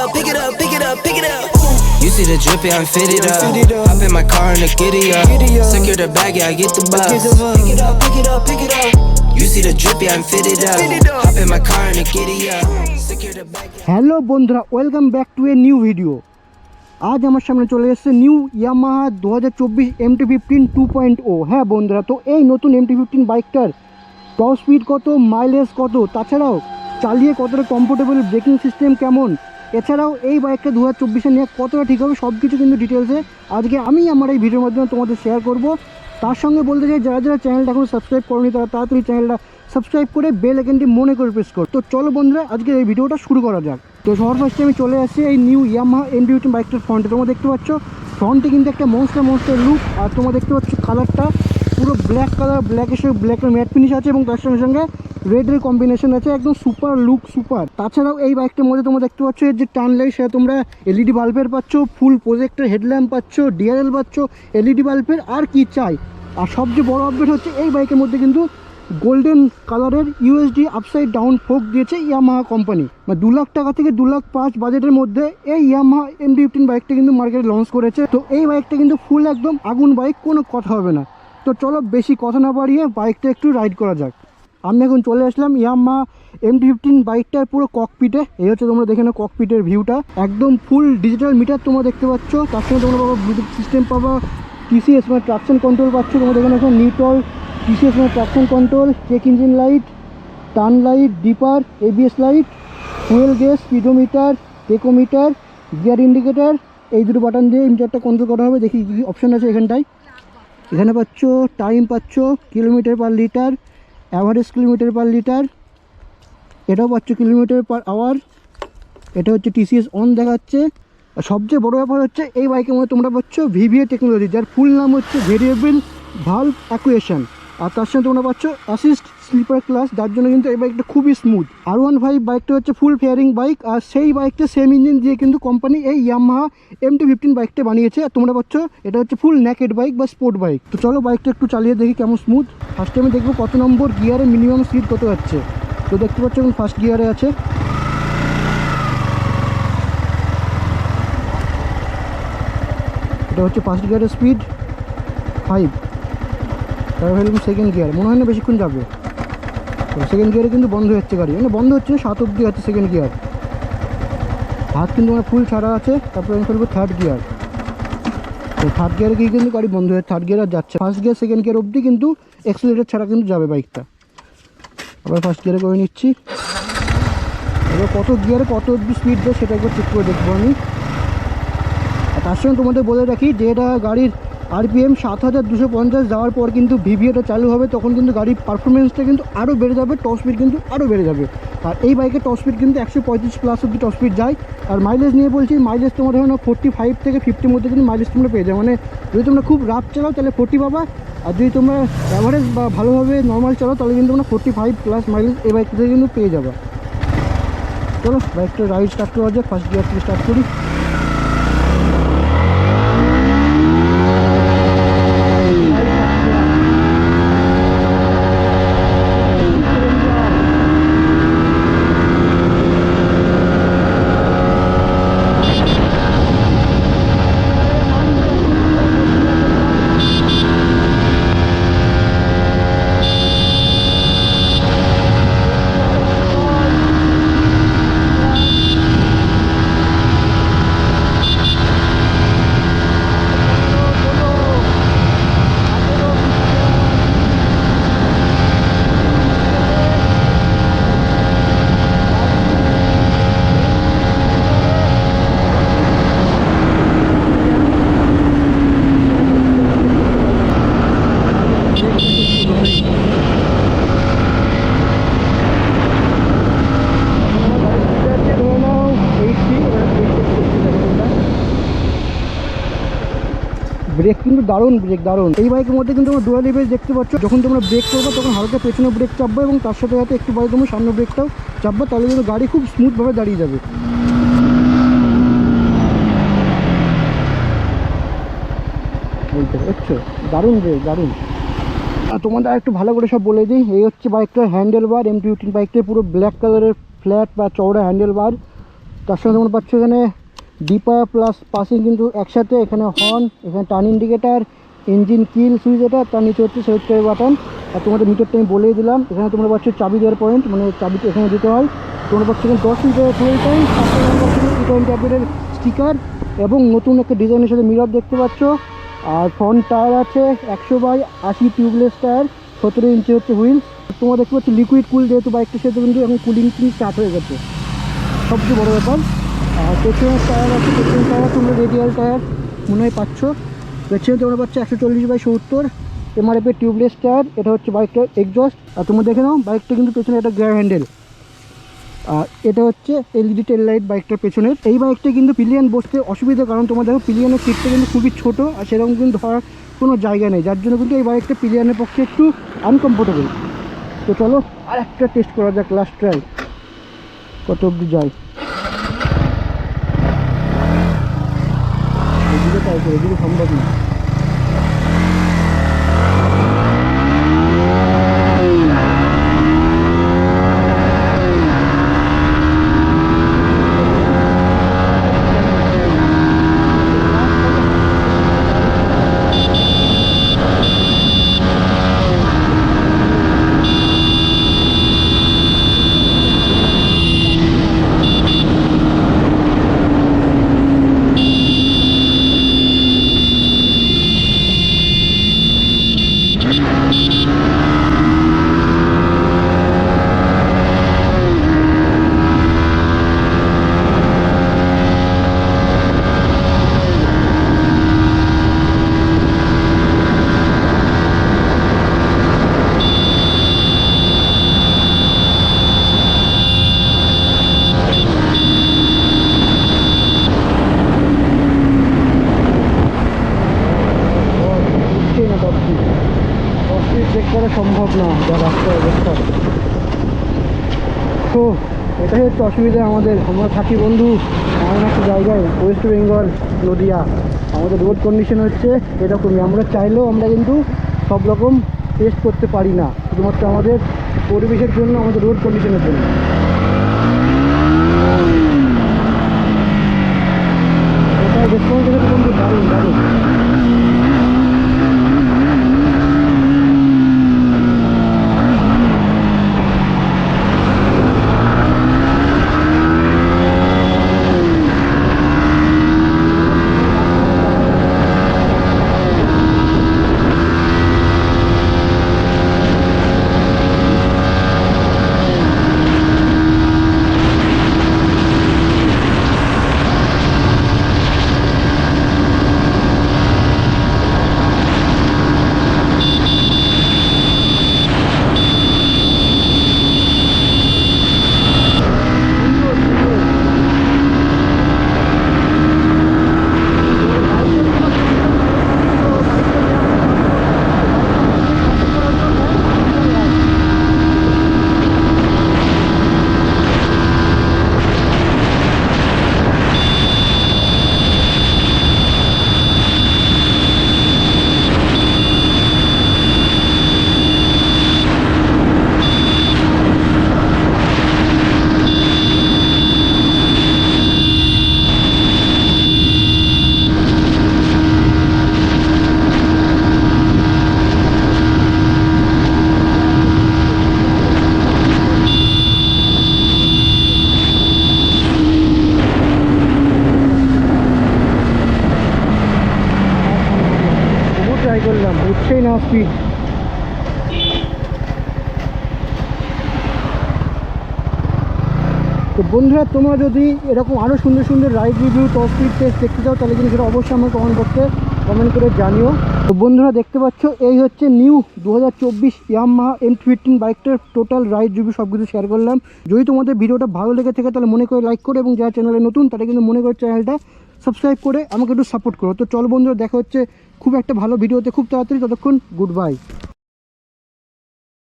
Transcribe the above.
up, pick it up, pick it up, pick it up. You see the drippy, I'm fitted up. Hop in my car and the giddy up. Secure the bag, yeah, I get the bus. Pick it up, pick it up, pick it up. You see the drippy, I'm fitted up. Hop in my car and the giddy up. Secure the bag. Hello বন্ধুরা, welcome back to a new video. আজ আমার সামনে চলে এসেছে new Yamaha 2024 MT-15 2.0। হ্যাঁ বন্ধুরা, তো এই নতুন MT-15 বাইকটার টপ স্পিড কত, মাইলেজ কত, তাছাড়াও চালিয়ে কতটা কমফোর্টেবল, ব্রেকিং সিস্টেম কেমন, এছাড়াও এই বাইকটা 2024-এ নিয়ে কতটা ঠিক হবে সব কিছু কিন্তু ডিটেলসে আজকে আমি আমার এই ভিডিওর মাধ্যমে তোমাদের শেয়ার করব। তার সঙ্গে বলতে চাই যারা যারা চ্যানেলটা এখন সাবস্ক্রাইব করনি তারা তাড়াতাড়ি চ্যানেলটা সাবস্ক্রাইব করে বেল আইকনটি মনে করে প্রেস করো। তো চলো বন্ধুরা, আজকে এই ভিডিওটা শুরু করা যাক। তো সবার ফার্স্টে আমি চলে আসছি এই নিউ ইয়ামাহা MT-15 বাইকটার ফ্রন্টে। তোমরা দেখতে পাচ্ছ ফ্রন্টে কিন্তু একটা মনস্টার লুক, আর তোমরা দেখতে পাচ্ছ কালারটা পুরো ব্ল্যাক কালার, ব্ল্যাকের সঙ্গে ব্ল্যাকের ম্যাট ফিনিশ আছে এবং তার সঙ্গে সঙ্গে রেডের কম্বিনেশন আছে, একদম সুপার লুক সুপার। তাছাড়াও এই বাইকটার মধ্যে তোমরা দেখতে পাচ্ছ এর যে টার্ন লাইট সেটা তোমরা LED বাল্বের পাচ্ছ, ফুল প্রজেক্টের হেডল্যাম্প পাচ্ছ, DRL পাচ্ছ, LED বাল্বের, আর কি চাই। আর সবচেয়ে বড় আপডেট হচ্ছে এই বাইকের মধ্যে কিন্তু গোল্ডেন কালারের USD আপসাইড ডাউন ফোক দিয়েছে ইয়ামাহা কোম্পানি। মানে 2 লাখ টাকা থেকে 2 লাখ 5 বাজেটের মধ্যে এই ইয়ামাহা MT-15 বাইকটা কিন্তু মার্কেটে লঞ্চ করেছে। তো এই বাইকটা কিন্তু ফুল একদম আগুন বাইক, কোনো কথা হবে না। তো চলো বেশি কথা না বাড়িয়ে বাইকটা একটু রাইড করা যাক। আমি এখন চলে আসলাম ইয়ামাহা MT-15 বাইকটার পুরো ককপিটে। এই হচ্ছে তোমরা দেখে নাও ককপিটের ভিউটা, একদম ফুল ডিজিটাল মিটার তোমরা দেখতে পাচ্ছ। তার সঙ্গে তোমরা পাবা ব্লুটুথ সিস্টেম, পাবা TCS মানে ট্রাকশন কন্ট্রোল পাচ্ছ। তোমরা দেখে নাও নিউট্রাল, TCS মানে traction control, check engine light, turn light, dipper, ABS light, fuel gauge, speedometer, tachometer, gear indicator. এই দুটো বাটন দিয়ে মিটারটা কন্ট্রোল করা হবে। দেখি কী অপশান আছে এখানটায়। এখানে পাচ্ছ টাইম, পাচ্ছ kilometre per litre, average kilometre per litre, এটাও পাচ্ছ কিলোমিটার পার আওয়ার। এটা হচ্ছে TCS অন দেখাচ্ছে। আর সবচেয়ে বড় ব্যাপার হচ্ছে এই বাইকের মধ্যে তোমরা পাচ্ছ VVA টেকনোলজি, যার ফুল নাম হচ্ছে ভেরিয়েবল ভালভ অ্যাকুয়েশন। আর তার সঙ্গে তোমরা পাচ্ছ অ্যাসিস্ট স্লিপার ক্লাস, যার জন্য কিন্তু এই বাইকটা খুবই স্মুথ। R15 বাইকটা হচ্ছে ফুল ফেয়ারিং বাইক, আর সেই বাইকটা সেম ইঞ্জিন দিয়ে কিন্তু কোম্পানি এই ইয়ামাহা MT-15 বাইকটা বানিয়েছে। আর তোমরা পাচ্ছ এটা হচ্ছে ফুল নেকেড বাইক বা স্পোর্ট বাইক। তো চলো বাইকটা একটু চালিয়ে দেখি কেমন স্মুথ। ফার্স্টে আমি দেখবো কত নম্বর গিয়ারে মিনিমাম স্পিড কত যাচ্ছে। তো দেখতে পাচ্ছ এখন ফার্স্ট গিয়ারে আছে। এটা হচ্ছে ফার্স্ট গিয়ারের স্পিড 5। তারপর হলো সেকেন্ড গিয়ার, মনে হয় না বেশিক্ষণ যাবে। তো সেকেন্ড গিয়ারে কিন্তু বন্ধ হচ্ছে গাড়ি, মানে বন্ধ হচ্ছে না, 7 অব্দি আছে সেকেন্ড গিয়ার। হাত কিন্তু মানে ফুল ছাড়া আছে। তারপরে আমি ফেলবো থার্ড গিয়ার। তো থার্ড গিয়ারে গিয়ে কিন্তু গাড়ি বন্ধ হয়ে থার্ড গিয়ার আর যাচ্ছে। ফার্স্ট গিয়ার সেকেন্ড গিয়ার অবধি কিন্তু এক্সেলারেটর ছাড়া কিন্তু যাবে বাইকটা। আবার ফার্স্ট গিয়ারে করে নিচ্ছি। এবার কত গিয়ারে কত অব্দি স্পিড দেয় সেটা একবার চেক করে দেখবো আমি। আর তার সঙ্গে তোমাদের বলে রাখি যে এটা গাড়ির RPM 7250 যাওয়ার পর কিন্তু VVAটা চালু হবে, তখন কিন্তু গাড়ির পারফরমেন্সটা কিন্তু আরও বেড়ে যাবে, টপ স্পিড কিন্তু আরও বেড়ে যাবে। আর এই বাইকের টপ স্পিড কিন্তু 135 প্লাস অব্দি টপ স্পিড যায়। আর মাইলেজ নিয়ে বলছি, মাইলেজ তোমার ধরো 45 থেকে 50 মধ্যে কিন্তু মাইলেজ তোমরা পেয়ে যাবে। মানে যদি তোমরা খুব রাফ চালাও তাহলে 40 পাবা, আর যদি তোমরা অ্যাভারেজ বা ভালোভাবে নর্মাল চালাও তাহলে কিন্তু তোমরা 45 প্লাস মাইলেজ এই বাইক থেকে কিন্তু পেয়ে যাবে। চলো বাইকটা রাইড স্টার্ট করা যাক। ফার্স্ট গিয়ার থেকে স্টার্ট করি। ব্রেক কিন্তু দারুণ, ব্রেক দারুণ। এই বাইকের মধ্যে কিন্তু তোমরা ডুয়াল এবিএস দেখতে পাচ্ছ। যখন তোমরা ব্রেক করবে তখন হালকা পেছনে ব্রেক চাপবে এবং তার সাথে সাথে একটু পরে তোমরা সামনে ব্রেকটাও চাপবে, তাহলে কিন্তু গাড়ি খুব স্মুথভাবে দাঁড়িয়ে যাবে। বলতে পারছো দারুণ ব্রেক, দারুণ। আর তোমাদের একটু ভালো করে সব বলে দিই, এই হচ্ছে বাইকটার হ্যান্ডেল বার। MT-15 বাইকটা পুরো ব্ল্যাক কালারের ফ্ল্যাট বা চওড়া হ্যান্ডেল বার। তার সঙ্গে তোমরা পাচ্ছ এখানে ডিপার প্লাস পাসিং কিন্তু একসাথে, এখানে হর্ন, এখানে টার্ন ইন্ডিকেটার, ইঞ্জিন কিল সুইচ, এটা তার নিচে হচ্ছে সেট করে বাটন। আর তোমাদের মিটারটা আমি বলেই দিলাম। এখানে তোমরা পাচ্ছ চাবি দেওয়ার পয়েন্ট, মানে চাবিটা এখানে দিতে হয়। তোমরা পাচ্ছ এখানে 10 লিটারের ফুয়েল ট্যাঙ্ক, টি20 ট্যাবলেটের স্টিকার এবং নতুন একটা ডিজাইনের সাথে মিরর দেখতে পাচ্ছ। আর ফ্রন্ট টায়ার আছে 100/80 টিউবলেস টায়ার, 17 ইঞ্চি হচ্ছে হুইলস। তোমরা দেখতে পাচ্ছ লিকুইড কুল, যেহেতু বাইকটার সাথে কিন্তু এখন কুলিং স্টার্ট হয়ে গেছে, সবচেয়ে বড় ব্যাপার। আর পেছনের টায়ার আছে, পেছনের টায়ার তোমরা রেডিয়াল টায়ার মনে হয় পাচ্ছ। পেছনে তোমরা পাচ্ছ 140/70 এমআরএফের টিউবলেস টায়ার। এটা হচ্ছে বাইকটার এক্সজস্ট। আর তোমরা দেখে নাও বাইকটা কিন্তু পেছনে একটা গ্র্যাব হ্যান্ডেল। আর এটা হচ্ছে এলইডি টেল লাইট বাইকটার পেছনের। এই বাইকটা কিন্তু পিলিয়ন বসতে অসুবিধা, কারণ তোমার দেখো পিলিয়নের সিটটা কিন্তু খুবই ছোট আর সেরকম কিন্তু ধরার কোনো জায়গা নেই, যার জন্য কিন্তু এই বাইকটা পিলিয়নের পক্ষে একটু আনকমফোর্টেবল। তো চলো আর একটা টেস্ট করা যাক, লাস্ট ট্রাই কত অবধি যায়। এদিকে ট্রাই করে, এদিকে সম্ভব না। চেক করা সম্ভব না যা রাস্তার অবস্থা। তো এটাই হচ্ছে অসুবিধা আমাদের। আমরা থাকি বন্ধু এমন একটা জায়গায়, ওয়েস্ট বেঙ্গল, নদিয়া। আমাদের রোড কন্ডিশন হচ্ছে এরকমই। আমরা চাইলেও আমরা কিন্তু সব রকম টেস্ট করতে পারি না, শুধুমাত্র আমাদের পরিবেশের জন্য, আমাদের রোড কন্ডিশনের জন্য। ওটাই রেসপন্স দেখে বন্ধু দারুণ দারুণ। করলাম, উঠছেই না স্পিড। তো বন্ধুরা, তোমরা যদি এরকম আরও সুন্দর সুন্দর ride review, top speed test দেখতে চাও তাহলে কিন্তু সেটা অবশ্যই আমার কমেন্ট বক্সে কমেন্ট করে জানিও। তো বন্ধুরা দেখতে পাচ্ছ এই হচ্ছে নিউ 2024 ইয়ামাহা MT-15 বাইকটার টোটাল রাইড রিভিউ সব কিছু শেয়ার করলাম। যদি তোমাদের ভিডিওটা ভালো লেগে থাকে তাহলে মনে করে লাইক করে, এবং যারা চ্যানেলে নতুন তারা কিন্তু মনে করে চ্যানেলটা সাবস্ক্রাইব করে আমাকে একটু সাপোর্ট করো। তো চলো বন্ধুরা, দেখা হচ্ছে খুব একটা ভালো ভিডিওতে খুব তাড়াতাড়ি। ততক্ষণ গুড বাই।